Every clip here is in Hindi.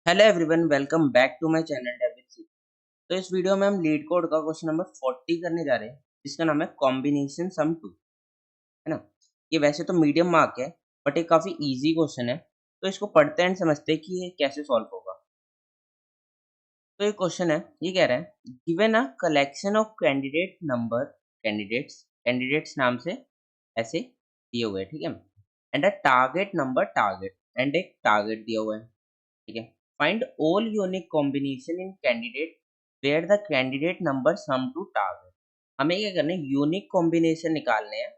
Hello everyone, welcome back to my channel David C. तो इस वीडियो में हम लीड कोड का क्वेश्चन नंबर 40 करने जा रहे हैं, जिसका नाम है कॉम्बिनेशन सम 2, है ना। ये वैसे तो मीडियम मार्क है, बट ये काफ़ी इजी क्वेश्चन है। तो इसको पढ़ते हैं, समझते हैं कि ये कैसे सॉल्व होगा। तो ये क्वेश्चन है, ये कह रहा है given a collection of candidate number, candidates नाम से ऐसे दिए हुए हैं, ठीक है। And a target number, target and एक टारगेट दिया हुआ है, ठीक है। Find all unique combination in candidate where the candidate number sum to target. हमें क्या करना है, यूनिक कॉम्बिनेशन निकालने हैं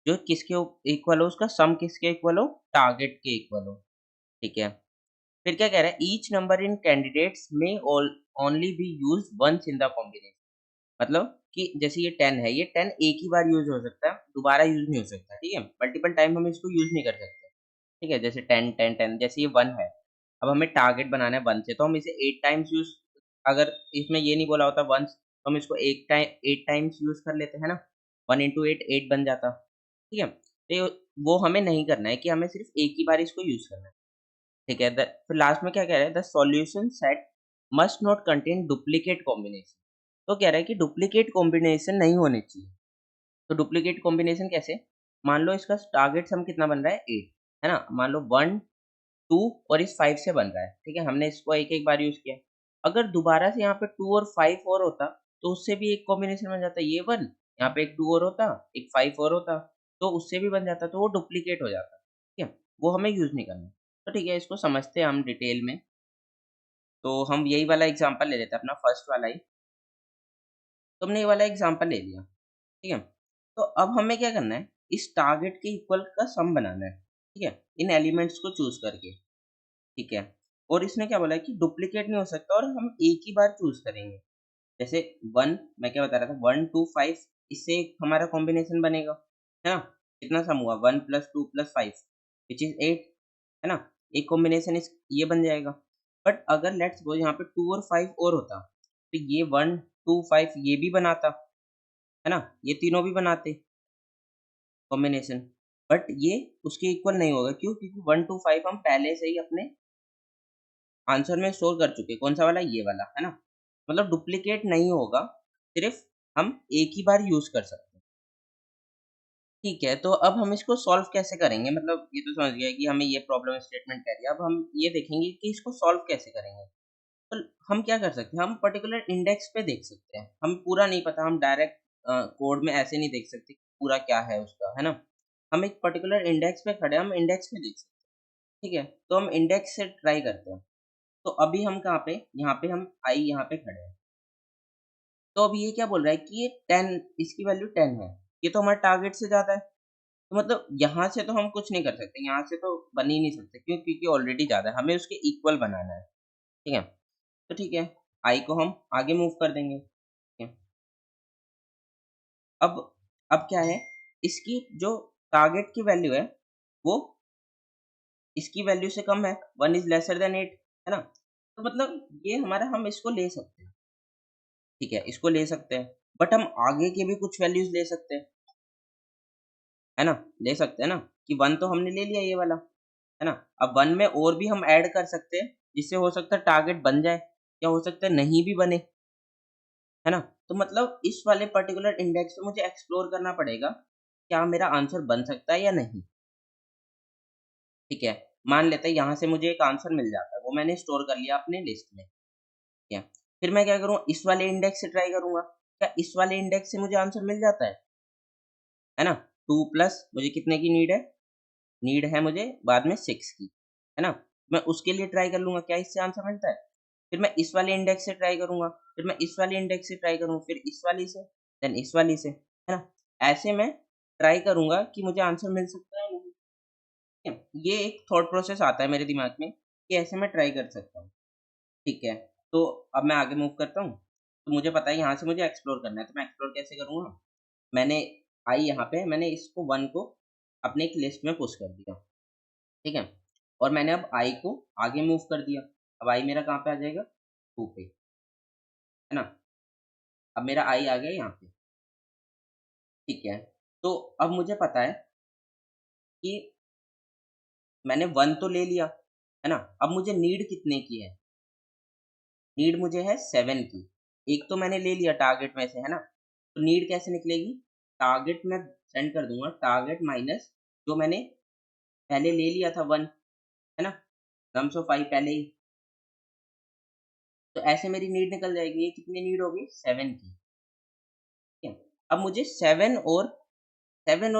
जो किसके इक्वल हो, उसका सम किसके इक्वल हो, टारगेट के इक्वल हो, ठीक है। फिर क्या कह रहा है, ईच नंबर इन कैंडिडेट्स में only be use once in the combination. मतलब कि जैसे ये 10 है, ये 10 एक ही बार यूज हो सकता है, दोबारा यूज नहीं हो सकता, ठीक है। मल्टीपल टाइम हम इसको यूज नहीं कर सकते, ठीक है। जैसे 10 10 10, जैसे ये 1 है, अब हमें टारगेट बनाना है 1 से, तो हम इसे 8 टाइम्स यूज, अगर इसमें ये नहीं बोला होता वंस, तो हम इसको 8 टाइम्स यूज कर लेते हैं ना। 1 इंटू 8 8 बन जाता, ठीक है। तो वो हमें नहीं करना है, कि हमें सिर्फ एक ही बार इसको यूज करना है, ठीक है। फिर लास्ट में क्या कह रहा है, the solution set must not contain duplicate combination. तो कह रहा है कि डुप्लीकेट कॉम्बिनेशन नहीं होने चाहिए। तो डुप्लीकेट कॉम्बिनेशन कैसे, मान लो इसका टारगेट सम कितना बन रहा है, 8, है ना। मान लो 1 2 और इस 5 से बन रहा है, ठीक है। हमने इसको एक एक बार यूज किया। अगर दोबारा से यहाँ पे 2 और 5 और होता, तो उससे भी एक कॉम्बिनेशन बन जाता, ये 1, यहाँ पे एक 2 और होता, एक 5 और होता, तो उससे भी बन जाता, तो वो डुप्लीकेट हो जाता, ठीक है। वो हमें यूज नहीं करना। तो ठीक है, इसको समझते हैं हम डिटेल में। तो हम यही वाला एग्जांपल ले लेते हैं, अपना फर्स्ट वाला ही। तो हमने ये वाला एग्जांपल ले लिया, ठीक है। तो अब हमें क्या करना है, इस टारगेट के इक्वल का सम बनाना है, ठीक है, इन एलिमेंट्स को चूज करके, ठीक है। और इसने क्या बोला है कि डुप्लीकेट नहीं हो सकता, और हम एक ही बार चूज करेंगे। जैसे 1, मैं क्या बता रहा था, 1 2 5, इससे एक हमारा कॉम्बिनेशन बनेगा, है ना। कितना सम हुआ, 1 प्लस 2 प्लस 5 विच इज 8, है ना। एक कॉम्बिनेशन इस ये बन जाएगा। बट अगर लेट्स सपोज यहाँ पे 2 और 5 और होता, तो ये 1 2 5 ये भी बनाता, है ना, ये तीनों भी बनाते कॉम्बिनेशन। बट ये उसके इक्वल नहीं होगा, क्यों, क्योंकि 1 2 5 हम पहले से ही अपने आंसर में स्टोर कर चुके, कौन सा वाला, ये वाला, है ना। मतलब डुप्लीकेट नहीं होगा, सिर्फ हम एक ही बार यूज कर सकते हैं, ठीक है। तो अब हम इसको सॉल्व कैसे करेंगे, मतलब ये तो समझ गया कि हमें ये प्रॉब्लम स्टेटमेंट कह रही है। अब हम ये देखेंगे कि इसको सॉल्व कैसे करेंगे। तो हम क्या कर सकते हैं, हम पर्टिकुलर इंडेक्स पे देख सकते हैं। हमें पूरा नहीं पता, हम डायरेक्ट कोड में ऐसे नहीं देख सकते कि पूरा क्या है उसका, है ना। हम एक पर्टिकुलर इंडेक्स पे खड़े हैं, हम इंडेक्स पे देख सकते हैं, ठीक है। तो हम इंडेक्स से ट्राई करते हैं। तो अभी हम कहाँ पे, यहाँ पे हम आई यहाँ पे खड़े हैं। तो अब ये क्या बोल रहा है कि ये 10, इसकी वैल्यू 10 है। ये तो हमारे टारगेट से ज़्यादा है। तो मतलब यहाँ से तो हम कुछ नहीं कर सकते, यहाँ से तो बन ही नहीं सकते, क्यों, क्योंकि ऑलरेडी ज़्यादा है, हमें उसके इक्वल बनाना है, ठीक है। तो ठीक है, आई को हम आगे मूव कर देंगे, ठीक है। अब अब क्या है, इसकी जो टारगेट की वैल्यू है, वो इसकी वैल्यू से कम है, 1 इज़ लेसर देन 8, है ना। तो मतलब ये हमारा, हम इसको ले सकते हैं, ठीक है, इसको ले सकते हैं। बट हम आगे के भी कुछ वैल्यूज़ ले सकते हैं, है ना, ले सकते हैं ना, कि 1 तो हमने ले लिया ये वाला, है ना। अब 1 में और भी हम ऐड कर सकते हैं, जिससे हो सकता है टारगेट बन जाए, या हो सकता है नहीं भी बने, है ना। तो मतलब इस वाले पर्टिकुलर इंडेक्स पे मुझे एक्सप्लोर करना पड़ेगा, क्या मेरा आंसर बन सकता है या नहीं, ठीक है। मान लेते हैं यहाँ से मुझे एक आंसर मिल जाता है, वो मैंने स्टोर कर लिया अपने लिस्ट में, ठीक है। फिर मैं क्या करूँ, इस वाले इंडेक्स से ट्राई करूँगा, क्या इस वाले इंडेक्स से मुझे आंसर मिल जाता है ना। 2 प्लस मुझे कितने की नीड है, नीड है मुझे बाद में 6 की, है ना। मैं उसके लिए ट्राई कर लूँगा, क्या इससे आंसर मिलता है? फिर मैं इस वाले इंडेक्स से ट्राई करूँगा, फिर मैं इस वाले इंडेक्स से ट्राई करूँ, फिर इस वाली से, देन इस वाली से, है ना। ऐसे मैं ट्राई करूँगा कि मुझे आंसर मिल सकता है या नहीं, ठीक है। ये एक थॉट प्रोसेस आता है मेरे दिमाग में, कि ऐसे मैं ट्राई कर सकता हूँ, ठीक है। तो अब मैं आगे मूव करता हूँ। तो मुझे पता है यहाँ से मुझे एक्सप्लोर करना है, तो मैं एक्सप्लोर कैसे करूँगा? मैंने आई यहाँ पे मैंने इसको 1 को अपने एक लिस्ट में पुश कर दिया, ठीक है। और मैंने अब आई को आगे मूव कर दिया। अब आई मेरा कहाँ पे आ जाएगा? 2 पे, है ना। अब मेरा आई आ गया यहाँ पे, ठीक है। तो अब मुझे पता है कि मैंने 1 तो ले लिया, है ना। अब मुझे नीड कितने की है? नीड मुझे है 7 की, एक तो मैंने ले लिया टारगेट में से, है ना? तो नीड कैसे निकलेगी? टारगेट में सेंड कर दूँगा, टारगेट माइनस जो मैंने पहले ले लिया था 1, है ना? नम्स ऑफ आई पहले ही, तो ऐसे मेरी नीड निकल जाएगी। ये कितनी नीड होगी? 7 की, ठीक है? अब मुझे 7 और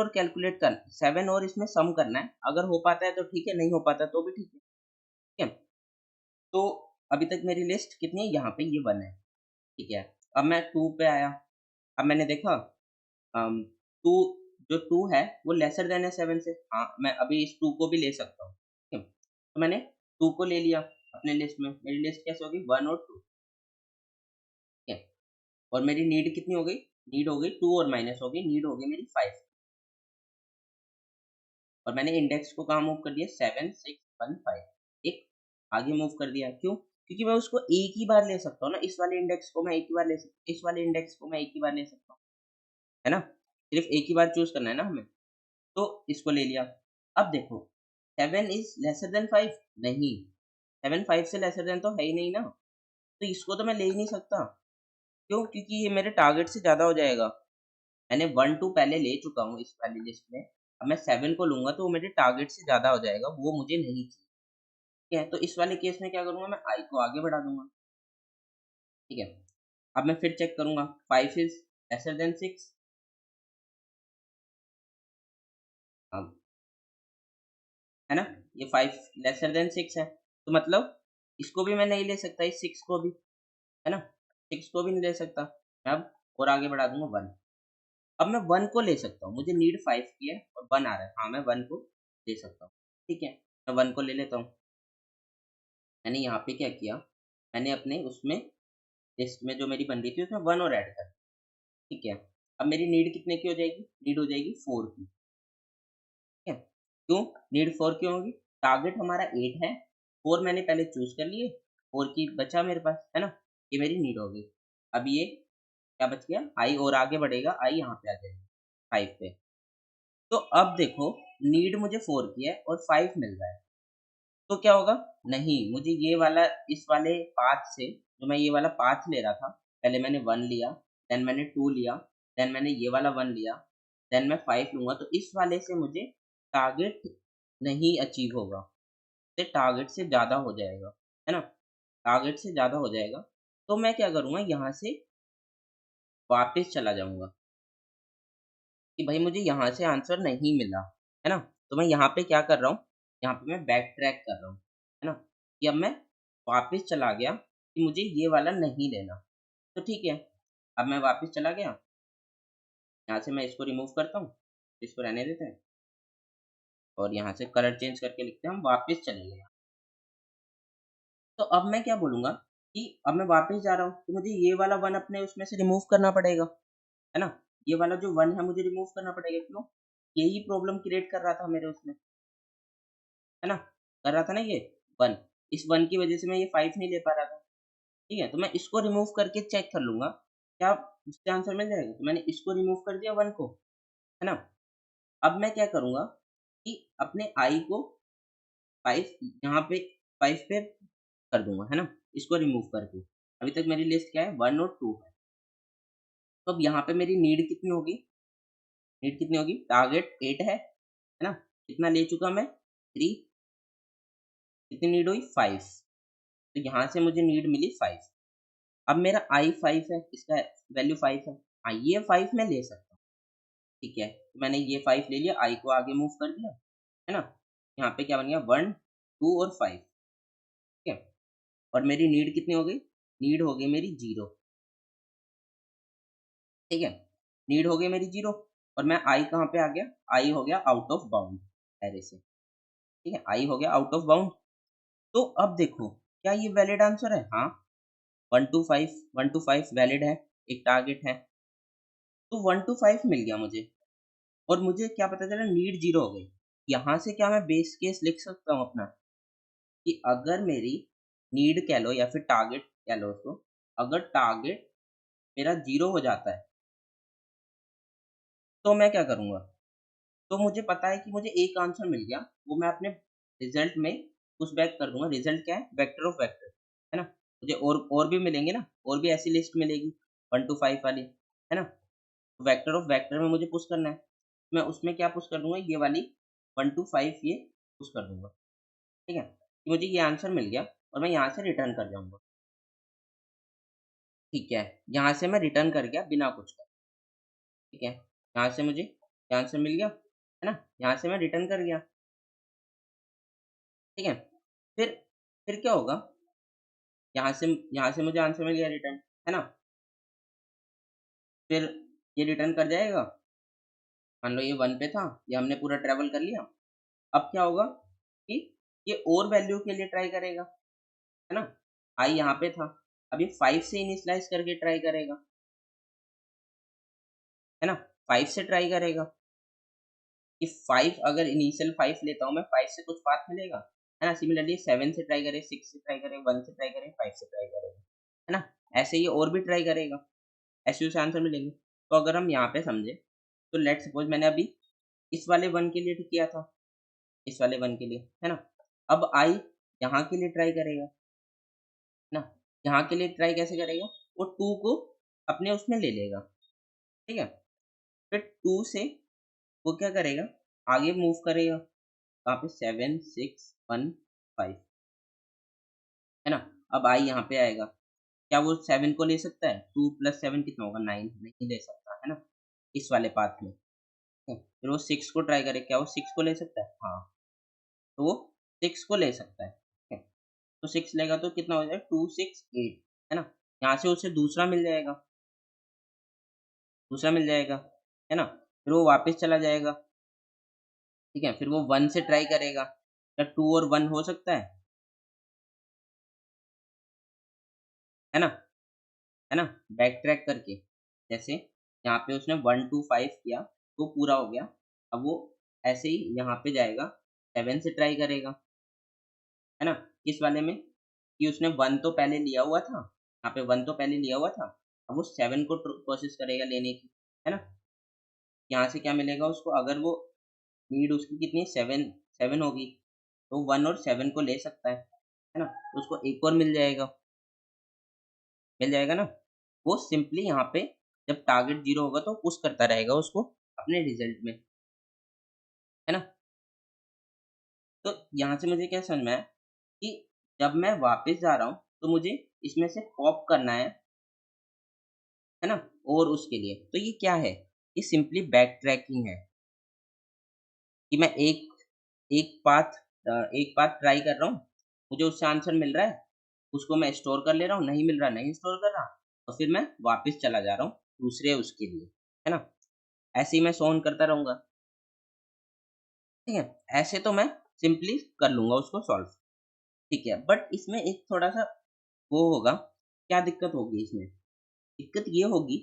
कैलकुलेट कर 7 और इसमें सम करना है, अगर हो पाता है तो ठीक है, नहीं हो पाता तो भी ठीक है, ठीक है? तो अभी तक मेरी लिस्ट कितनी है? यहाँ पे ये 1 है, ठीक है? अब मैं 2 पे आया, अब मैंने देखा 2 जो 2 है वो लेसर देन है 7 से, हाँ, मैं अभी इस 2 को भी ले सकता हूँ, ठीक है? तो मैंने 2 को ले लिया अपने लिस्ट में, मेरी लिस्ट कैसे होगी? 1 और 2, ठीक है? और मेरी नीड कितनी हो गई? नीड हो गई 2 और माइनस हो गई, नीड हो गई मेरी 5, और मैंने इंडेक्स को कहाँ मूव कर दिया? 7 6 1 5, एक आगे मूव कर दिया। क्यों? क्योंकि मैं उसको एक ही बार ले सकता हूँ ना, इस वाले इंडेक्स को मैं एक ही बार ले सकता हूँ, इस वाले इंडेक्स को मैं एक ही बार ले सकता हूँ, है ना? सिर्फ एक ही बार चूज करना है ना हमें, तो इसको ले लिया। अब देखो 7 इज लेसर देन 5, नहीं, 7 5 से लेसर देन तो है ही नहीं ना, तो इसको तो मैं ले ही नहीं सकता। क्यों? क्योंकि ये मेरे टारगेट से ज्यादा हो जाएगा। मैंने 1 2 पहले ले चुका हूँ इस वाली लिस्ट में, अब मैं 7 को लूंगा तो वो मेरे टारगेट से ज्यादा हो जाएगा, वो मुझे नहीं चाहिए, ठीक है? तो इस वाले केस में क्या करूंगा? मैं आई को आगे बढ़ा दूंगा, ठीक है? अब मैं फिर चेक करूंगा 5 इज लेसर देन 6, अब है ना, ये 5 लेसर देन 6 है, तो मतलब इसको भी मैं नहीं ले सकता, इस 6 को भी, है ना? 6 को भी नहीं ले सकता मैं, अब और आगे बढ़ा दूंगा 1। अब मैं 1 को ले सकता हूँ, मुझे नीड 5 की है और 1 आ रहा है, हाँ, मैं 1 को ले सकता हूँ, ठीक है? मैं 1 को ले लेता हूँ। मैंने यहाँ पे क्या किया? मैंने अपने उसमें लिस्ट में जो मेरी बन रही थी उसमें 1 और ऐड कर, ठीक है? अब मेरी नीड कितने की हो जाएगी? नीड हो जाएगी 4 की, ठीक है? क्यों नीड 4 क्यों होगी? टारगेट हमारा 8 है, 4 मैंने पहले चूज कर लिए, 4 की बचा मेरे पास, है ना? ये मेरी नीड हो गई। अब ये क्या बच गया? आई और आगे बढ़ेगा, आई यहाँ पे आ जाएगा 5 पे। तो अब देखो नीड मुझे 4 की है और 5 मिल रहा है, तो क्या होगा? नहीं, मुझे ये वाला इस वाले पाथ से, जो मैं ये वाला पाथ ले रहा था, पहले मैंने 1 लिया, देन मैंने 2 लिया, देन मैंने ये वाला 1 लिया, देन मैं 5 लूँगा, तो इस वाले से मुझे टारगेट नहीं अचीव होगा, से टारगेट से ज़्यादा हो जाएगा, है ना? टारगेट से ज़्यादा हो जाएगा, तो मैं क्या करूँगा? यहाँ से वापस चला जाऊँगा कि भाई मुझे यहाँ से आंसर नहीं मिला, है ना? तो मैं यहाँ पे क्या कर रहा हूँ? यहाँ पे मैं बैक ट्रैक कर रहा हूँ, है ना? कि अब मैं वापस चला गया कि मुझे ये वाला नहीं लेना, तो ठीक है, अब मैं वापस चला गया, यहाँ से मैं इसको रिमूव करता हूँ, इसको रहने देते हैं और यहाँ से कलर चेंज करके लिखते हैं हम वापस चले गए। तो अब मैं क्या बोलूँगा कि अब मैं वापस जा रहा हूँ, तो मुझे ये वाला 1 अपने उसमें से रिमूव करना पड़ेगा, है ना? ये वाला जो 1 है मुझे रिमूव करना पड़ेगा, क्यों? यही प्रॉब्लम क्रिएट कर रहा था मेरे उसमें, है ना? कर रहा था ना ये 1, इस 1 की वज़ह से मैं ये 5 नहीं ले पा रहा था, ठीक है? तो मैं इसको रिमूव करके चेक कर लूँगा, क्या उससे आंसर मिल जाएगा? तो मैंने इसको रिमूव कर दिया 1 को, है ना? अब मैं क्या करूँगा कि अपने i को 5 यहाँ पे 5 पे कर दूँगा, है ना? इसको रिमूव करके। अभी तक मेरी लिस्ट क्या है? 1 और 2 है। तो अब यहाँ पे मेरी नीड कितनी होगी? नीड कितनी होगी? टारगेट 8 है ना? कितना ले चुका मैं? 3, कितनी नीड हुई? 5, तो यहाँ से मुझे नीड मिली 5। अब मेरा आई 5 है, इसका वैल्यू 5 है। हाँ, ये 5 मैं ले सकता हूँ, ठीक है? तो मैंने ये 5 ले लिया, आई को आगे मूव कर दिया, है ना? यहाँ पे क्या बन गया? 1 2 और 5, ठीक है? और मेरी नीड कितनी हो गई? नीड हो गई मेरी 0, ठीक है? नीड हो गई मेरी 0 और मैं आई कहाँ पे आ गया? आई हो गया आउट ऑफ बाउंड ऐरे से, ठीक है? आई हो गया आउट ऑफ बाउंड। तो अब देखो, क्या ये वैलिड आंसर है? हाँ, 1 to 5 वैलिड है, एक टारगेट है। तो 1 to 5 मिल गया मुझे और मुझे क्या पता चला? नीड 0 हो गई। यहाँ से क्या मैं बेस केस लिख सकता हूँ अपना कि अगर मेरी नीड कह लो या फिर टारगेट कह लो उसको, अगर टारगेट मेरा 0 हो जाता है, तो मैं क्या करूँगा? तो मुझे पता है कि मुझे एक आंसर मिल गया, वो मैं अपने रिज़ल्ट में पुश बैक कर दूँगा। रिज़ल्ट क्या है? वेक्टर ऑफ वेक्टर, है ना? मुझे और भी मिलेंगे ना, और भी ऐसी लिस्ट मिलेगी 1 to 5 वाली, है ना? वेक्टर ऑफ वेक्टर में मुझे पुश करना है, मैं उसमें क्या पुश कर दूँगा, ये वाली 1 to 5 ये पुश कर दूँगा, ठीक है? कि मुझे ये आंसर मिल गया और मैं यहाँ से रिटर्न कर जाऊँगा, ठीक है? यहाँ से मैं रिटर्न कर गया बिना कुछ करे, ठीक है? यहाँ से मुझे ये आंसर मिल गया, है ना? यहाँ से मैं रिटर्न कर गया, ठीक है? फिर फिर क्या होगा, यहाँ से मुझे आंसर मिल गया रिटर्न, है ना? फिर ये रिटर्न कर जाएगा, मान लो ये 1 पे था, ये हमने पूरा ट्रैवल कर लिया। अब क्या होगा कि ये और वैल्यू के लिए ट्राई करेगा, है ना? आई यहाँ पे था, अब ये 5 से इनिशियलाइज़ करके ट्राई करेगा, है ना? 5 से ट्राई करेगा कि 5 अगर इनिशियल 5 लेता हूँ मैं, 5 से कुछ पाथ मिलेगा, है ना? सिमिलरली 7 से ट्राई करे, 6 से ट्राई करे, 1 से ट्राई करे, 5 से ट्राई करेगा, है ना? ऐसे ही और भी ट्राई करेगा, ऐसे उसे आंसर मिलेंगे। तो अगर हम यहाँ पे समझे, तो लेट्स सपोज़ मैंने अभी इस वाले 1 के लिए किया था, इस वाले 1 के लिए, है ना? अब आई यहाँ के लिए ट्राई करेगा, है ना? यहाँ के लिए ट्राई कैसे करेगा? वो 2 को अपने उसमें ले लेगा, ठीक है? फिर 2 से वो क्या करेगा? आगे मूव करेगा, कहाँ पे 7, 6, 1, 5, है ना? अब आई यहाँ पे आएगा, क्या वो 7 को ले सकता है? 2 + 7 कितना होगा? 9 नहीं ले सकता, है ना? इस वाले पाथ में, फिर वो 6 को ट्राई करे, क्या वो 6 को ले सकता है? हाँ, तो वो 6 को ले सकता है, ठीक है? तो 6 लेगा तो कितना हो जाएगा? 2, 6, 8, है ना? यहाँ से उसे दूसरा मिल जाएगा, है ना? फिर वो वापस चला जाएगा, ठीक है? फिर वो 1 से ट्राई करेगा, क्या 2 और 1 हो सकता है ना? है ना? बैक ट्रैक करके, जैसे यहाँ पे उसने 1 to 5 किया, तो पूरा हो गया। अब वो ऐसे ही यहाँ पे जाएगा, 7 से ट्राई करेगा, है ना? किस वाले में? कि उसने 1 तो पहले लिया हुआ था, यहाँ पे 1 तो पहले लिया हुआ था, अब वो 7 को कोशिश करेगा लेने की, है ना? यहाँ से क्या मिलेगा उसको, अगर वो नीड उसकी कितनी है, 7 7 होगी, तो 1 और 7 को ले सकता है ना? तो उसको एक और मिल जाएगा ना? वो सिंपली यहाँ पे जब टारगेट 0 होगा तो पुश करता रहेगा उसको अपने रिज़ल्ट में, है ना? तो यहाँ से मुझे क्या समझ में आया कि जब मैं वापस जा रहा हूँ, तो मुझे इसमें से पॉप करना है ना? और उसके लिए, तो ये क्या है? ये सिंपली बैक ट्रैकिंग है कि मैं एक पाथ ट्राई कर रहा हूँ, मुझे उससे आंसर मिल रहा है, उसको मैं स्टोर कर ले रहा हूँ, नहीं मिल रहा, नहीं स्टोर कर रहा, तो फिर मैं वापस चला जा रहा हूँ दूसरे उसके लिए, है ना? ऐसे ही मैं सो ऑन करता रहूँगा, ठीक है? ऐसे तो मैं सिंपली कर लूँगा उसको सॉल्व, ठीक है? बट इसमें एक थोड़ा-सा वो होगा, क्या दिक्कत होगी इसमें? दिक्कत ये होगी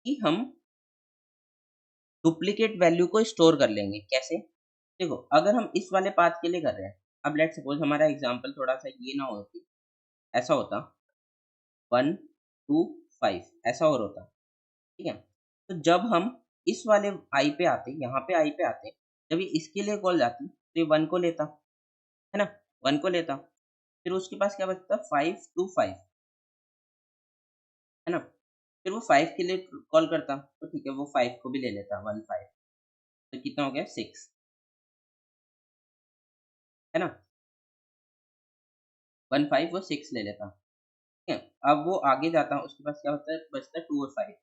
कि हम डुप्लीकेट वैल्यू को स्टोर कर लेंगे, कैसे? देखो, अगर हम इस वाले पाथ के लिए कर रहे हैं, अब लेट्स सपोज़ हमारा एग्ज़ाम्पल थोड़ा-सा ये ना हो कि ऐसा होता 1, 2, 5 ऐसा और होता, ठीक है? तो जब हम इस वाले आई पे आते, यहाँ पे आई पे आते, जब ये इसके लिए कॉल जाती, तो ये 1 को लेता, है ना? 1 को लेता, फिर उसके पास क्या बचता 5 टू 5, है ना? फिर वो 5 के लिए कॉल करता, तो ठीक है वो 5 को भी ले लेता 1 5, तो कितना हो गया 6, है ना? 1 5 वो 6 ले लेता, ठीक है? अब वो आगे जाता, उसके पास क्या होता है, बचता है 2 और 5,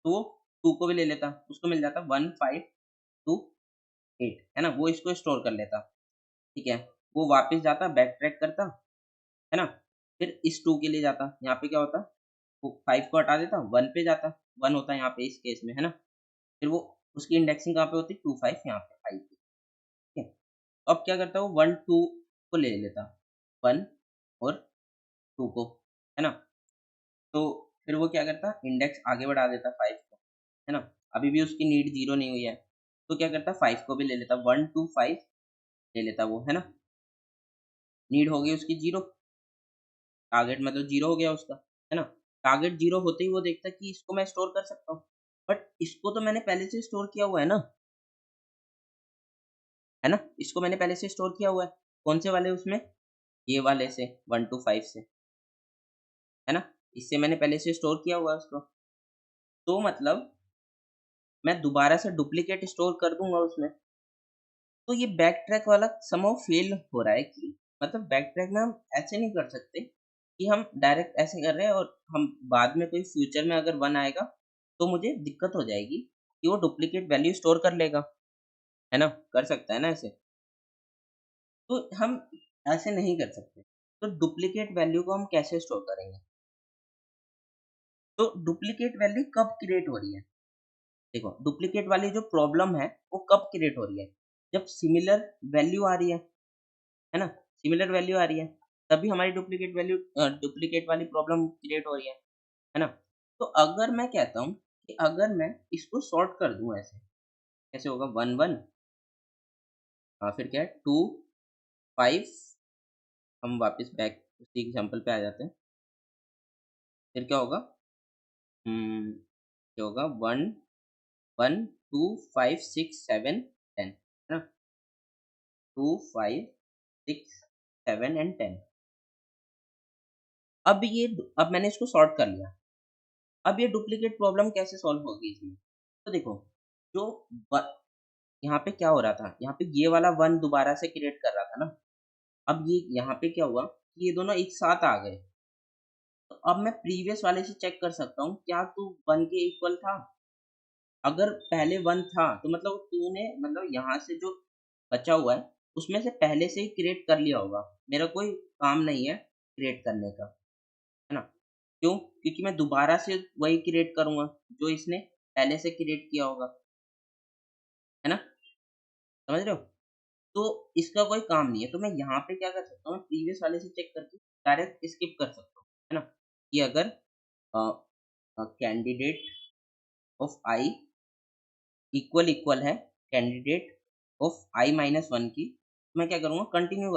तो वो 2 को भी ले लेता, उसको मिल जाता 1 5 2 8, है ना? वो इसको स्टोर कर लेता, ठीक है? वो वापस जाता, बैक ट्रैक करता, है ना? फिर इस 2 के लिए जाता, यहाँ पे क्या होता, वो 5 को हटा देता, 1 पे जाता, 1 होता है यहाँ पे इस केस में, है ना? फिर वो उसकी इंडेक्सिंग कहाँ पे होती, 2 5 यहाँ पे आई पे, ठीक है? तो अब क्या करता है वो 1 2 को ले लेता, 1 और 2 को, है ना? तो फिर वो क्या करता, इंडेक्स आगे बढ़ा देता 5 को, है ना? अभी भी उसकी नीड 0 नहीं हुई है, तो क्या करता 5 को भी ले लेता, 1 2 5 ले लेता वो, है ना? नीड हो गई उसकी 0, टारगेट मतलब 0 हो गया उसका, है ना? टारगेट 0 होते ही वो देखता कि इसको मैं स्टोर कर सकता हूँ, बट इसको तो मैंने पहले से स्टोर किया हुआ है ना? इसको मैंने पहले से स्टोर किया हुआ है, कौन से वाले उसमें? ये वाले से 1 to 5 से, है ना? इससे मैंने पहले से स्टोर किया हुआ है उसको। तो मतलब मैं दोबारा से डुप्लीकेट स्टोर कर दूँगा उसमें। तो ये बैक ट्रैक वाला समहाउ फ़ेल हो रहा है कि मतलब बैक ट्रैक में हम ऐसे नहीं कर सकते कि हम डायरेक्ट ऐसे कर रहे हैं और हम बाद में कोई फ्यूचर में अगर 1 आएगा, तो मुझे दिक्कत हो जाएगी कि वो डुप्लीकेट वैल्यू स्टोर कर लेगा, है ना? कर सकता है ना ऐसे? तो हम ऐसे नहीं कर सकते। तो डुप्लीकेट वैल्यू को हम कैसे स्टोर करेंगे? तो डुप्लीकेट वैल्यू कब क्रिएट हो रही है? देखो, डुप्लीकेट वाली जो प्रॉब्लम है, वो कब क्रिएट हो रही है? जब सिमिलर वैल्यू आ रही है ना? सिमिलर वैल्यू आ रही है, तभी हमारी डुप्लीकेट वाली प्रॉब्लम क्रिएट हो रही है ना? तो अगर मैं कहता हूँ कि अगर मैं इसको सॉर्ट कर दूँ ऐसे, कैसे होगा 1 1 फिर क्या है 2 5 हम वापस बैक उसी एग्ज़ाम्पल पे आ जाते हैं। फिर क्या होगा? क्या होगा 1 1 2 5 6 7 10 है ना? 2 5 6 7 एंड 10 अब मैंने इसको सॉर्ट कर लिया। अब ये डुप्लीकेट प्रॉब्लम कैसे सॉल्व होगी इसमें? तो देखो, जो व यहाँ पे क्या हो रहा था, यहाँ पे ये वाला 1 दोबारा से क्रिएट कर रहा था ना, अब ये यहाँ पे क्या हुआ कि ये दोनों एक साथ आ गए। तो अब मैं प्रीवियस वाले से चेक कर सकता हूँ, क्या तू 1 के इक्वल था? अगर पहले 1 था, तो मतलब तूने मतलब यहाँ से जो बचा हुआ है, उसमें से पहले से ही क्रिएट कर लिया होगा। मेरा कोई काम नहीं है क्रिएट करने का, है ना? क्यों? क्योंकि मैं दोबारा से वही क्रिएट करूँगा, जो इसने पहले से क्रिएट किया होगा, है ना? समझ रहे हो? तो इसका कोई काम नहीं है, तो मैं यहाँ पे क्या कर सकता हूँ, प्रीवियस वाले से चेक करके डायरेक्ट स्किप कर सकता हूँ, है ना? कि अगर कैंडिडेट ऑफ आई इक्वल है कैंडिडेट ऑफ आई माइनस 1 की, मैं क्या करूँगा कंटिन्यू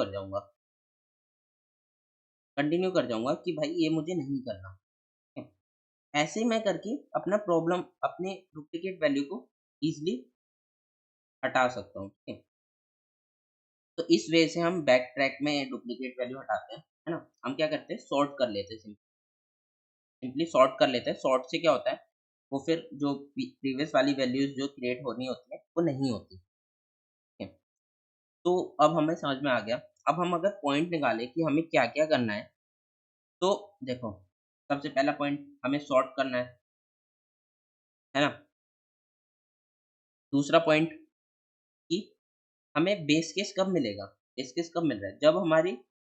कर जाऊँगा कि भाई ये मुझे नहीं करना, ठीक है? ऐसे ही मैं करके अपने डुप्लीकेट वैल्यू को ईज़िली हटा सकता हूँ, ठीक है? तो इस वे से हम बैक ट्रैक में डुप्लीकेट वैल्यू हटाते हैं, है ना? हम क्या करते हैं सॉर्ट कर लेते हैं सिंपली सॉर्ट कर लेते हैं। सॉर्ट से क्या होता है, वो फिर जो प्रीवियस वाली वैल्यूज़ जो क्रिएट होनी होती है, वो नहीं होती, ठीक है? तो अब हमें समझ में आ गया। अब हम अगर पॉइंट निकालें कि हमें क्या-क्या करना है, तो देखो, सबसे पहला पॉइंट हमें सॉर्ट करना है ना? दूसरा पॉइंट कि हमें बेस केस कब मिलेगा? बेस केस कब मिल रहा है? जब हमारी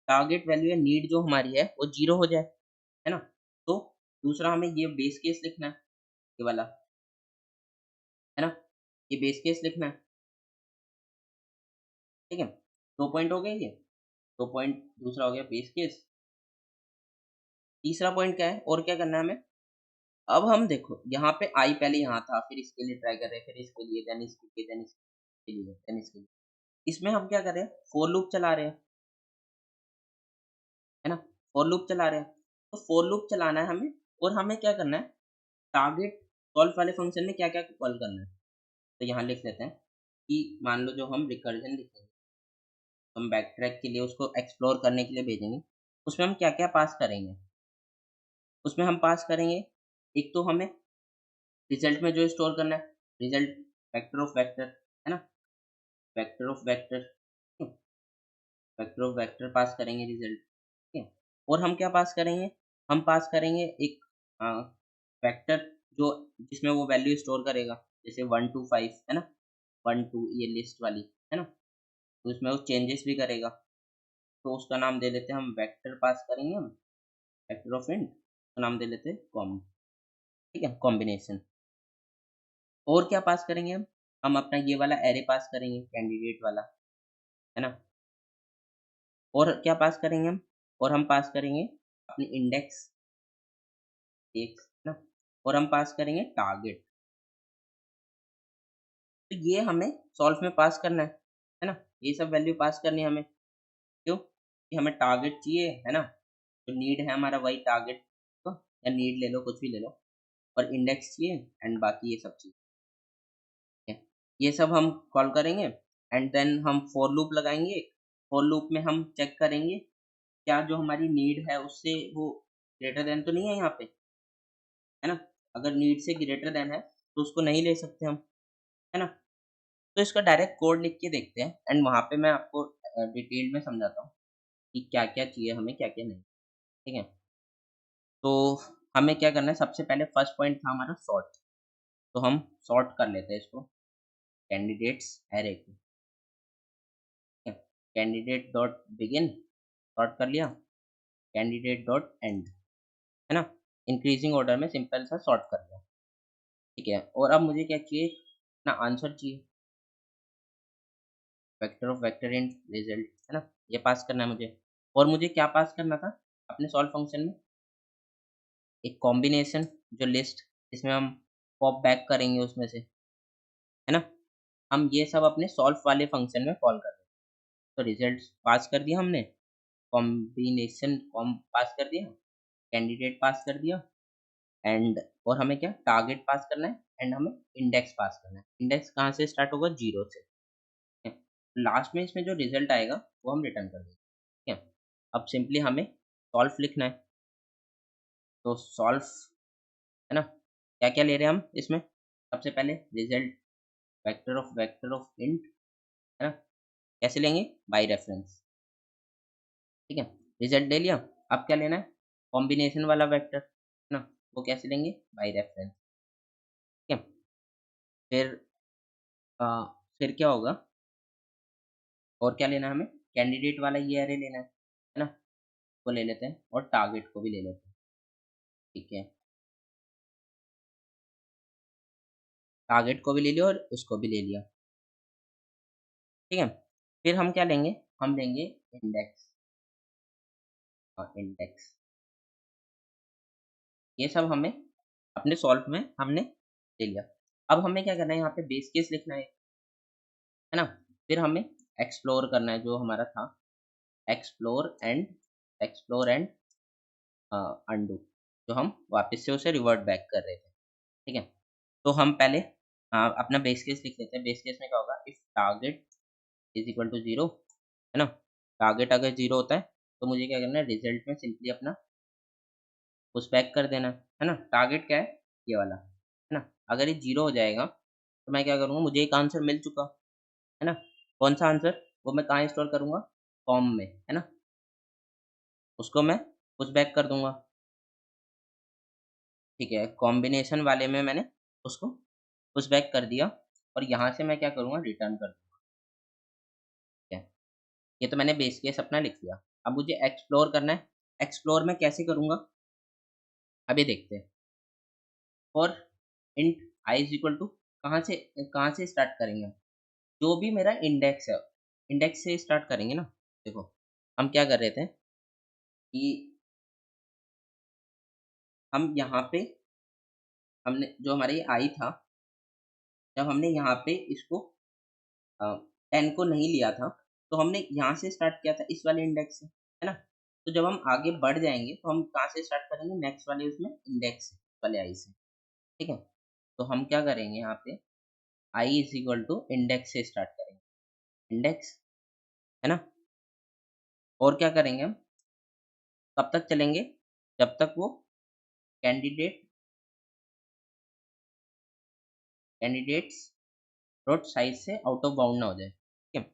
टारगेट वैल्यू या नीड जो हमारी है, वो 0 हो जाए, है ना? तो दूसरा हमें ये बेस केस लिखना है, ये वाला, है ना? ये बेस केस लिखना है, ठीक है? 2 पॉइंट हो गए ये, 2 पॉइंट दूसरा हो गया बेस केस। तीसरा पॉइंट क्या है और क्या करना है हमें? अब हम देखो, यहाँ पे आई पहले यहाँ था, फिर इसके लिए ट्राई कर रहे हैं, फिर इसके लिए, देन इसके लिए, देन इसके लिए, देन इसके लिए। इसमें हम क्या कर रहे हैं? फॉर लूप चला रहे हैं, है ना? फॉर लूप चला रहे हैं। तो फॉर लूप चलाना है हमें और हमें क्या करना है? टारगेट सॉल्व वाले फंक्शन में क्या-क्या कॉल करना है? तो यहाँ लिख लेते हैं कि मान लो जो हम रिकर्जन लिखेंगे, हम बैक ट्रैक के लिए उसको एक्सप्लोर करने के लिए भेजेंगे, उसमें हम क्या-क्या पास करेंगे? उसमें हम पास करेंगे, एक तो हमें रिजल्ट में जो स्टोर करना है, रिजल्ट वेक्टर ऑफ वेक्टर, है ना? Vector of vector, vector of vector pass करेंगे रिजल्ट, ठीक है? और हम क्या पास करेंगे? हम पास करेंगे एक अ, वेक्टर जो जिसमें वो वैल्यू स्टोर करेगा, जैसे 1 टू 5 है ना? 1 2 ये लिस्ट वाली, है ना? तो उसमें वो चेंजेस भी करेगा, तो उसका नाम दे देते हैं हम वेक्टर पास करेंगे हम, वेक्टर ऑफ इंट, उसका नाम दे लेते हैं कॉम, ठीक है? कॉम्बिनेशन। और क्या पास करेंगे हम? हम अपना ये वाला एरे पास करेंगे कैंडिडेट वाला, है ना? और क्या पास करेंगे हम? और हम पास करेंगे अपनी इंडेक्स एक, है ना? और हम पास करेंगे टारगेट। तो ये हमें सॉल्व में पास करना है ना? ये सब वैल्यू पास करनी है हमें। क्यों? कि हमें टारगेट चाहिए, है ना? जो नीड है हमारा वही टारगेट तो या नीड ले लो, कुछ भी ले लो और इंडेक्स चाहिए एंड बाकी ये सब चीज़, ठीक है? ये सब हम कॉल करेंगे एंड देन हम फॉर लूप लगाएँगे। फॉर लूप में हम चेक करेंगे क्या जो हमारी नीड है उससे वो ग्रेटर देन तो नहीं है यहाँ पे, है ना? अगर नीड से ग्रेटर देन है तो उसको नहीं ले सकते हम, है ना? तो इसका डायरेक्ट कोड लिख के देखते हैं एंड वहाँ पे मैं आपको डिटेल में समझाता हूँ कि क्या-क्या चाहिए हमें, क्या-क्या नहीं, ठीक है? तो हमें क्या करना है, सबसे पहले फर्स्ट पॉइंट था हमारा सॉर्ट, तो हम सॉर्ट कर लेते हैं इसको कैंडिडेट्स अरे को, ठीक है? कैंडिडेट डॉट बिगिन सॉर्ट कर लिया, कैंडिडेट डॉट एंड, है ना? इंक्रीजिंग ऑर्डर में सिंपल सा सॉर्ट कर लिया, ठीक है? और अब मुझे क्या चाहिए, अपना आंसर चाहिए, vector of vector in result, है ना? ये पास करना है मुझे। और मुझे क्या पास करना था अपने सॉल्व फंक्शन में? एक कॉम्बिनेशन, जो लिस्ट जिसमें हम पॉप बैक करेंगे उसमें से, है ना? हम ये सब अपने सॉल्व वाले फंक्शन में कॉल कर रहे हैं। तो रिजल्ट्स पास कर दिया हमने, कॉम्बिनेशन कॉम पास कर दिया, कैंडिडेट पास कर दिया एंड और हमें क्या टारगेट पास करना है एंड हमें इंडेक्स पास करना है। इंडेक्स कहाँ से स्टार्ट होगा? 0 से। ठीक है? लास्ट में इसमें जो रिजल्ट आएगा वो हम रिटर्न कर देंगे। ठीक है? अब सिंपली हमें सॉल्व लिखना है। तो सॉल्व, है ना? क्या-क्या ले रहे हैं हम इसमें? सबसे पहले रिजल्ट वेक्टर ऑफ इंट, है ना? कैसे लेंगे? By reference. ठीक है? रिजल्ट ले लिया, अब क्या लेना है? कॉम्बिनेशन वाला वेक्टर, है ना? वो कैसे लेंगे? By reference. ठीक है? फिर अ, फिर क्या होगा? और क्या लेना है हमें? कैंडिडेट वाला ये अरे लेना है ना? वो ले लेते हैं और टारगेट को भी ले लेते हैं। ठीक है? टारगेट को भी ले लिया और उसको भी ले लिया। ठीक है? फिर हम क्या लेंगे? हम लेंगे इंडेक्स, इंडेक्स। ये सब हमें अपने सॉल्व में हमने ले लिया। अब हमें क्या करना है, यहाँ पे बेस केस लिखना है ना? फिर हमें एक्सप्लोर करना है जो हमारा था, एक्सप्लोर एंड अंडू, जो हम वापस से उसे रिवर्ट बैक कर रहे थे। ठीक है? तो हम पहले अपना बेस केस लिख लेते हैं। बेस केस में क्या होगा? If target is equal to 0, है ना? टारगेट अगर 0 होता है तो मुझे क्या करना है, रिजल्ट में सिंपली अपना पुश बैक कर देना है ना? टारगेट क्या है? ये वाला, है ना? अगर ये 0 हो जाएगा तो मैं क्या करूँगा, मुझे एक आंसर मिल चुका, है ना? कौन सा आंसर? वो मैं कहाँ स्टोर करूँगा? कॉम में, है ना? उसको मैं पुश बैक कर दूँगा। ठीक है? कॉम्बिनेशन वाले में मैंने उसको पुश बैक कर दिया और यहाँ से मैं क्या करूँगा, रिटर्न कर दूँगा। ठीक है? ये तो मैंने बेस केस अपना लिख लिया। अब मुझे एक्सप्लोर करना है। एक्सप्लोर मैं कैसे करूँगा? अभी देखते हैं। For int I is equal to कहाँ से स्टार्ट करेंगे हम? जो भी मेरा इंडेक्स है, इंडेक्स से स्टार्ट करेंगे ना। देखो, हम क्या कर रहे थे कि हम यहाँ पे हमने जो हमारा ये आई था, जब हमने यहाँ पे इसको अ, 10 को नहीं लिया था, तो हमने यहाँ से स्टार्ट किया था इस वाले इंडेक्स से, है ना? तो जब हम आगे बढ़ जाएँगे तो हम कहाँ से स्टार्ट करेंगे? नेक्स्ट वाले उसमें इंडेक्स वाले आई से, ठीक है? तो हम क्या करेंगे यहाँ पे, आई इज़ इक्वल टू इंडेक्स से स्टार्ट करेंगे, इंडेक्स, है ना? और क्या करेंगे हम, कब तक चलेंगे? जब तक वो कैंडिडेट कैंडिडेट्स डॉट साइज़ से आउट ऑफ बाउंड ना हो जाए, ठीक है?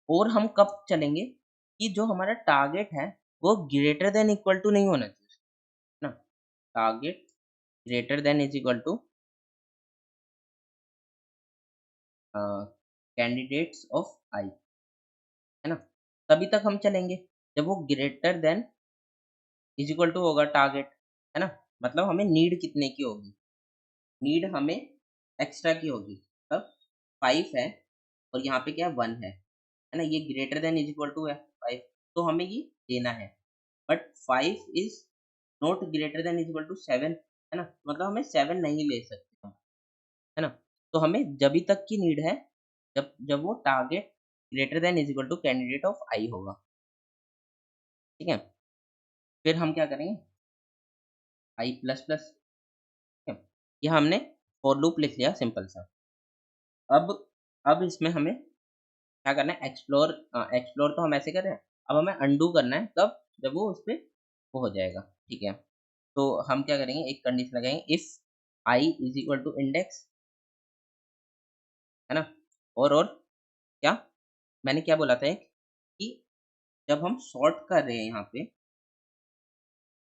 और हम कब चलेंगे कि जो हमारा टारगेट है, वो ग्रेटर देन इक्वल टू नहीं होना चाहिए, है ना? Target greater than is equal to candidates of I, है ना? तभी तक हम चलेंगे जब वो greater than is equal to होगा टारगेट, है ना? मतलब हमें नीड कितने की होगी? नीड हमें एक्स्ट्रा की होगी, तब 5 है और यहाँ पे क्या है, 1 है ना? ये greater than is equal to है 5, तो हमें ये देना है, but 5 is not greater than is equal to 7, है ना? मतलब हमें 7 नहीं ले सकते हम, है ना? तो हमें जभी तक की नीड है जब जब वो target greater than is equal to candidate of I होगा, ठीक है? फिर हम क्या करेंगे, आई प्लस प्लस, ठीक है? ये हमने फॉर लूप लिख लिया सिंपल सा। अब अब इसमें हमें क्या करना है, एक्सप्लोर तो हम ऐसे कर रहे हैं, अब हमें अंडू करना है कब, जब वो उस पे वो हो जाएगा, ठीक है। तो हम क्या करेंगे, एक कंडीशन लगाएंगे, if I is equal to index, है ना। और क्या मैंने क्या बोला था एक, कि जब हम सॉर्ट कर रहे हैं यहाँ पे,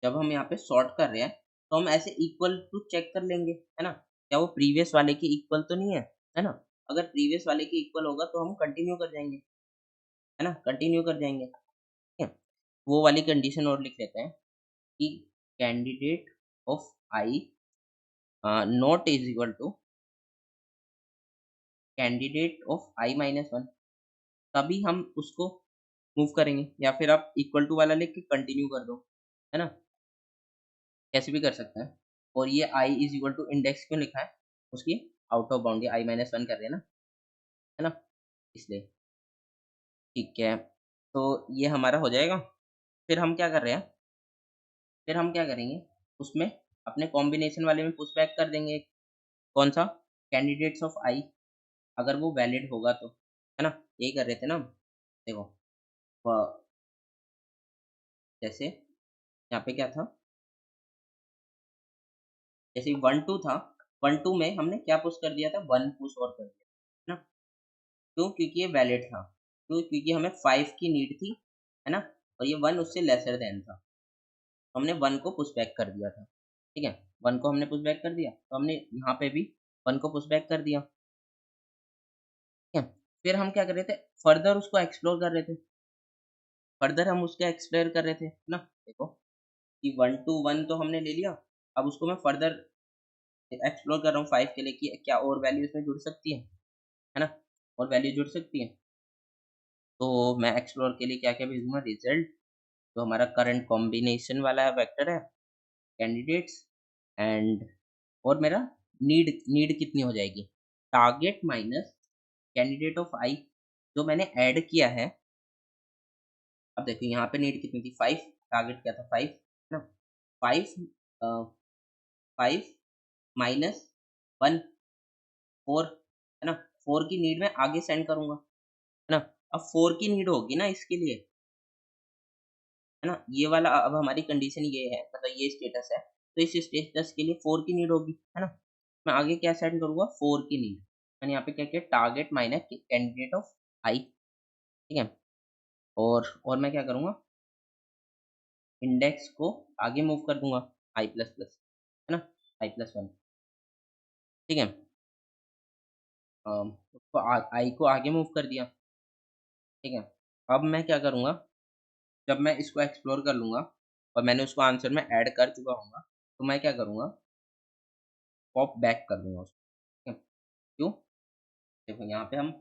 जब हम यहाँ पे सॉर्ट कर रहे हैं, तो हम ऐसे इक्वल टू चेक कर लेंगे, है ना। क्या वो प्रीवियस वाले के इक्वल तो नहीं है ना। अगर प्रीवियस वाले के इक्वल होगा तो हम कंटिन्यू कर जाएंगे, है ना, कंटिन्यू कर जाएंगे, ठीक है। वो वाली कंडीशन और लिख लेते हैं कि candidate of I not is equal to candidate of I minus one, तभी हम उसको मूव करेंगे, या फिर आप इक्वल टू वाला लिख के कंटिन्यू कर दो, है ना, कैसे भी कर सकते हैं। और ये आई इज इक्वल टू इंडेक्स क्यों लिखा है, उसकी out of boundary I minus one कर रहे हैं ना, है ना, इसलिए, ठीक है। तो ये हमारा हो जाएगा। फिर हम क्या कर रहे हैं, फिर हम क्या करेंगे, उसमें अपने कॉम्बिनेशन वाले में पुश बैक कर देंगे, कौन सा, कैंडिडेट्स ऑफ आई, अगर वो वैलिड होगा तो, है ना, यही कर रहे थे ना हम। देखो, जैसे यहाँ पे क्या था, जैसे 1 2 था, 1 2 में हमने क्या पुश कर दिया था, 1 पुश और कर दिया, है ना। क्यों, क्योंकि ये वैलिड था, क्यों, क्योंकि हमें 5 की नीड थी, है ना, और ये 1 उससे लेसर देन था, तो हमने 1 को पुश बैक कर दिया था, ठीक है। 1 को हमने पुश बैक कर दिया, तो हमने यहाँ पे भी 1 को पुश बैक कर दिया, ठीक है। फिर हम क्या कर रहे थे, फर्दर उसको एक्सप्लोर कर रहे थे, फर्दर हम उसका एक्सप्लोर कर रहे थे, है ना। देखो कि 1 to 1 तो हमने ले लिया, अब उसको मैं फर्दर एक्सप्लोर कर रहा हूँ 5 के लिए, कि क्या और वैल्यू इसमें जुड़ सकती है ना, और वैल्यू जुड़ सकती है। तो मैं एक्सप्लोर के लिए क्या-क्या भेजूँगा, रिजल्ट, जो हमारा करंट कॉम्बिनेशन वाला वेक्टर है, कैंडिडेट्स, एंड और मेरा नीड, नीड कितनी हो जाएगी, टारगेट माइनस कैंडिडेट ऑफ आई, जो मैंने ऐड किया है। अब देखो यहाँ पे नीड कितनी थी, 5, टारगेट क्या था, 5, है ना। 5 5 माइनस 1 4, है ना। 4 की नीड मैं आगे सेंड करूँगा, है ना। अब 4 की नीड होगी ना इसके लिए, है ना, ये वाला अब हमारी कंडीशन ये है, मतलब ये स्टेटस है, तो इस स्टेटस के लिए 4 की नीड होगी, है ना। मैं आगे क्या सेंड करूँगा, 4 की नीड, मैंने यहाँ पे क्या किया, टारगेट माइनस कैंडिडेट ऑफ आई, ठीक है। और मैं क्या करूँगा, इंडेक्स को आगे मूव कर दूँगा, आई प्लस प्लस, है ना, आई प्लस 1, ठीक है। उसको आई को आगे मूव कर दिया, ठीक है। अब मैं क्या करूँगा, जब मैं इसको एक्सप्लोर कर लूँगा और मैंने उसको आंसर में ऐड कर चुका हूँगा, तो मैं क्या करूँगा, पॉप बैक कर दूँगा उसको, ठीक है। क्यों? देखो यहाँ पे हम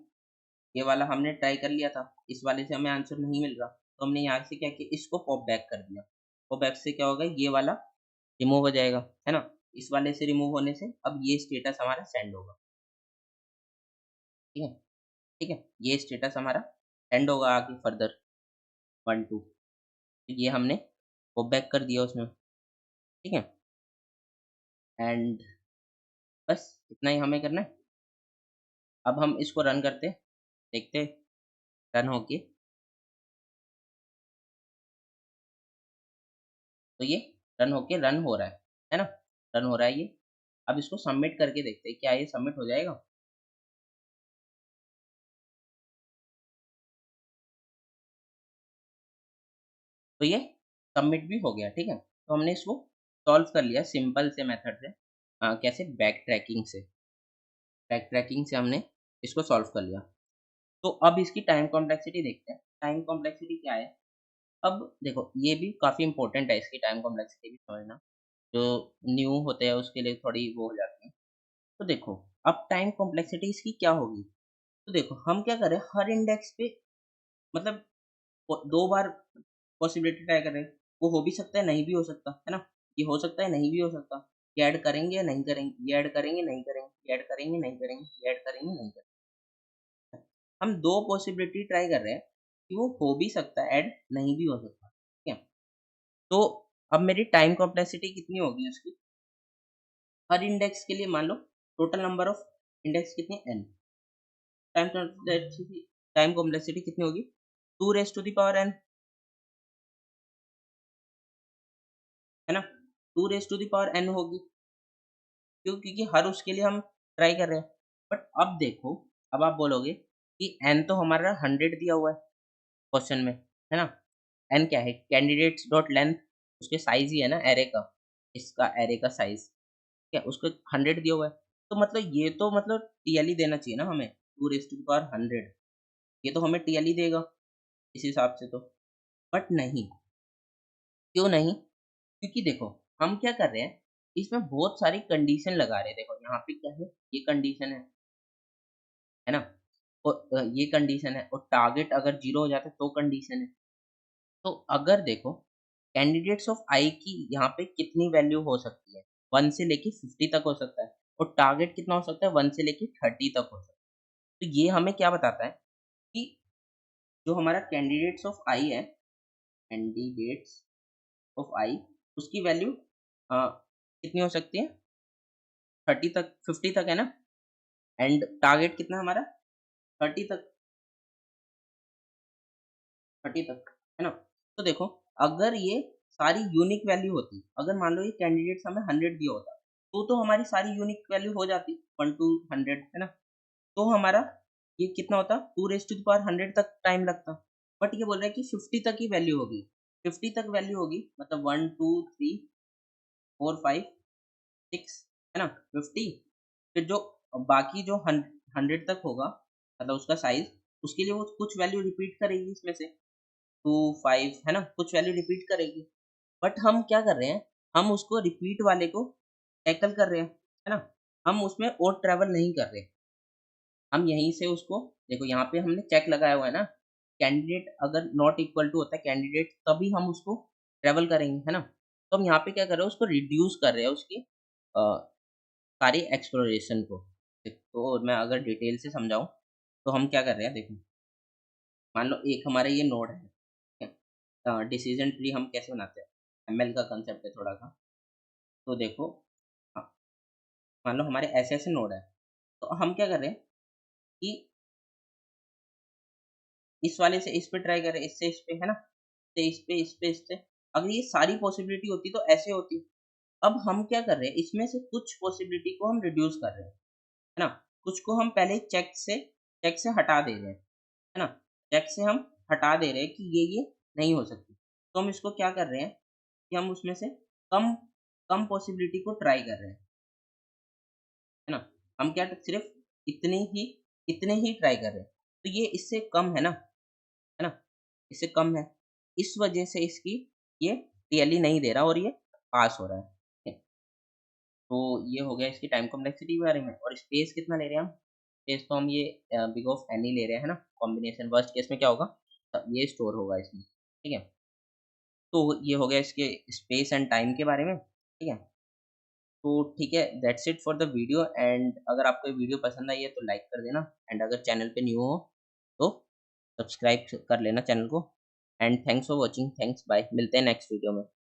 ये वाला हमने ट्राई कर लिया था, इस वाले से हमें आंसर नहीं मिल रहा, तो हमने यहाँ से क्या किया, इसको पॉप बैक कर दिया। पॉप बैक से क्या होगा, ये वाला रिमूव हो जाएगा, है ना। इस वाले से रिमूव होने से अब ये स्टेटस हमारा सेंड होगा, ठीक है, ठीक है। ये स्टेटस हमारा सेंड होगा आगे फर्दर 1 2, तो ये हमने पॉप बैक कर दिया उसमें, ठीक है। एंड बस इतना ही हमें करना है। अब हम इसको रन करते, देखते रन होके, तो ये रन हो रहा है ना? रन हो रहा है ये। अब इसको सबमिट करके देखते हैं, क्या ये सबमिट हो जाएगा? तो ये सबमिट भी हो गया, ठीक है। तो हमने इसको सॉल्व कर लिया सिंपल से मेथड से, कैसे, बैक ट्रैकिंग से हमने इसको सॉल्व कर लिया। तो अब इसकी टाइम कॉम्प्लेक्सिटी देखते हैं। टाइम कॉम्प्लेक्सिटी क्या है? अब देखो ये भी काफ़ी इम्पोर्टेंट है, इसकी टाइम कॉम्प्लेक्सिटी भी समझना। जो न्यू होते हैं उसके लिए थोड़ी वो हो जाती है। तो देखो, अब टाइम कॉम्प्लेक्सिटी इसकी क्या होगी? तो देखो हम क्या करें, हर इंडेक्स पे मतलब 2 बार पॉसिबिलिटी ट्राई कर रहे हैं। वो हो भी सकता है, नहीं भी हो सकता, है ना? ये हो सकता है, नहीं भी हो सकता। ये ऐड करेंगे या नहीं करेंगे, ये ऐड करेंगे, नहीं करेंगे, ये ऐड करेंगे, नहीं करेंगे, ये ऐड करेंगे, नहीं करेंगे। हम 2 पॉसिबिलिटी ट्राई कर रहे हैं कि वो हो भी सकता है ऐड, नहीं भी हो सकता, ठीक है? तो अब मेरी टाइम कॉम्प्लेक्सिटी कितनी होगी उसकी? हर इंडेक्स के लिए मान लो टोटल नंबर ऑफ इंडेक्स कितने n, टाइम कॉम्प्लेक्सिटी कितनी होगी? 2 raise to the power n, है ना? 2 raise to the power n होगी। क्यों? क्योंकि हर उसके लिए हम ट्राई कर रहे हैं। बट अब देखो, अब आप बोलोगे कि n तो हमारा 100 दिया हुआ है क्वेश्चन में, है ना? n क्या है? कैंडिडेट्स डॉट लेंथ, उसके साइज़ ही है ना एरे का, इसका एरे का साइज़, क्या उसको 100 दिया हुआ है। तो मतलब ये तो मतलब टीएलई देना चाहिए ना हमें, 2 रेज़ टू द पावर 100, ये तो हमें टीएलई देगा इस हिसाब से तो। बट नहीं, क्यों नहीं? क्योंकि देखो, हम क्या कर रहे हैं, इसमें बहुत सारी कंडीशन लगा रहे हैं। देखो यहाँ पे क्या है, ये कंडीशन है ना? और ये कंडीशन है, और टारगेट अगर 0 हो जाता है तो कंडीशन है। तो अगर देखो, कैंडिडेट्स ऑफ आई की यहाँ पे कितनी वैल्यू हो सकती है? 1 से लेके 50 तक हो सकता है, और टारगेट कितना हो सकता है? 1 से लेके 30 तक हो सकता है। तो ये हमें क्या बताता है कि जो हमारा कैंडिडेट्स ऑफ आई है, कैंडिडेट्स ऑफ आई, उसकी वैल्यू कितनी हो सकती है? 30 तक, 50 तक, है ना? एंड टारगेट कितना है हमारा? 30 तक, 30 तक, है ना? तो देखो, अगर ये सारी यूनिक वैल्यू होती, अगर मान लो ये कैंडिडेट्स हमें 100 दिया होता, तो हमारी सारी यूनिक वैल्यू हो जाती 1 टू 100, है ना? तो हमारा ये कितना होता? 2 रेज़ टू द पावर 100 तक टाइम लगता। बट ये बोल रहा है कि 50 तक ही वैल्यू होगी। 50 तक वैल्यू होगी, मतलब 1, 2, 3, 4, 5, 6, है ना? 50, फिर जो बाकी जो 100 तक होगा, मतलब उसका साइज़, उसके लिए वो कुछ वैल्यू रिपीट करेगी इसमें से। 2, 5, है ना? कुछ वैल्यू रिपीट करेगी। बट हम क्या कर रहे हैं, हम उसको रिपीट वाले को टैकल कर रहे हैं, है ना? हम उसमें और ट्रैवल नहीं कर रहे। हम यहीं से उसको, देखो यहाँ पे हमने चेक लगाया हुआ है ना, कैंडिडेट अगर नॉट इक्वल टू होता है कैंडिडेट, तभी हम उसको ट्रैवल करेंगे, है ना? तो हम यहाँ पे क्या कर रहे हैं, उसको रिड्यूस कर रहे हैं उसकी सारी एक्सप्लोरेशन को। तो मैं अगर डिटेल से समझाऊँ, तो हम क्या कर रहे हैं, देखो, मान लो एक हमारा ये नोड है, ठीक है? डिसीजन ट्री हम कैसे बनाते हैं? एमएल का कांसेप्ट है थोड़ा-सा। तो देखो, हाँ, मान लो हमारे ऐसे-ऐसे नोड है, तो हम क्या कर रहे हैं कि इस वाले से इस पे ट्राई कर रहे हैं, इससे इस पे, है ना? से इस पे, इस पे, इससे। अगर ये सारी पॉसिबिलिटी होती तो ऐसे होती। अब हम क्या कर रहे हैं, इसमें से कुछ पॉसिबिलिटी को हम रिड्यूस कर रहे हैं, है ना? कुछ को हम पहले चेक से हटा दे रहे हैं, है ना? चेक से हम हटा दे रहे हैं कि ये नहीं हो सकती। तो हम इसको क्या कर रहे हैं कि हम उसमें से कम कम पॉसिबिलिटी को ट्राई कर रहे हैं, है ना? हम क्या सिर्फ़ इतने ही इतने ही ट्राई कर रहे हैं। तो ये इससे कम है ना? इससे कम है। इस वजह से इसकी ये टीएलई नहीं दे रहा और ये पास हो रहा है। ठीक है? तो ये हो गया इसकी टाइम कॉम्प्लेक्सिटी के बारे में। और स्पेस कितना ले रहे हैं हम? स्पेस तो हम ये बिग ऑफ एन ही ले रहे हैं, है ना? कॉम्बिनेशन वर्स्ट केस में क्या होगा? ये स्टोर होगा इसमें, ठीक है? तो ये हो गया इसके स्पेस एंड टाइम के बारे में, ठीक है? तो ठीक है, that's it for the video. And अगर आपको ये वीडियो पसंद आई है तो लाइक कर देना, एंड अगर चैनल पे न्यू हो तो सब्सक्राइब कर लेना चैनल को। And thanks for watching, thanks, bye, मिलते हैं नेक्स्ट वीडियो में।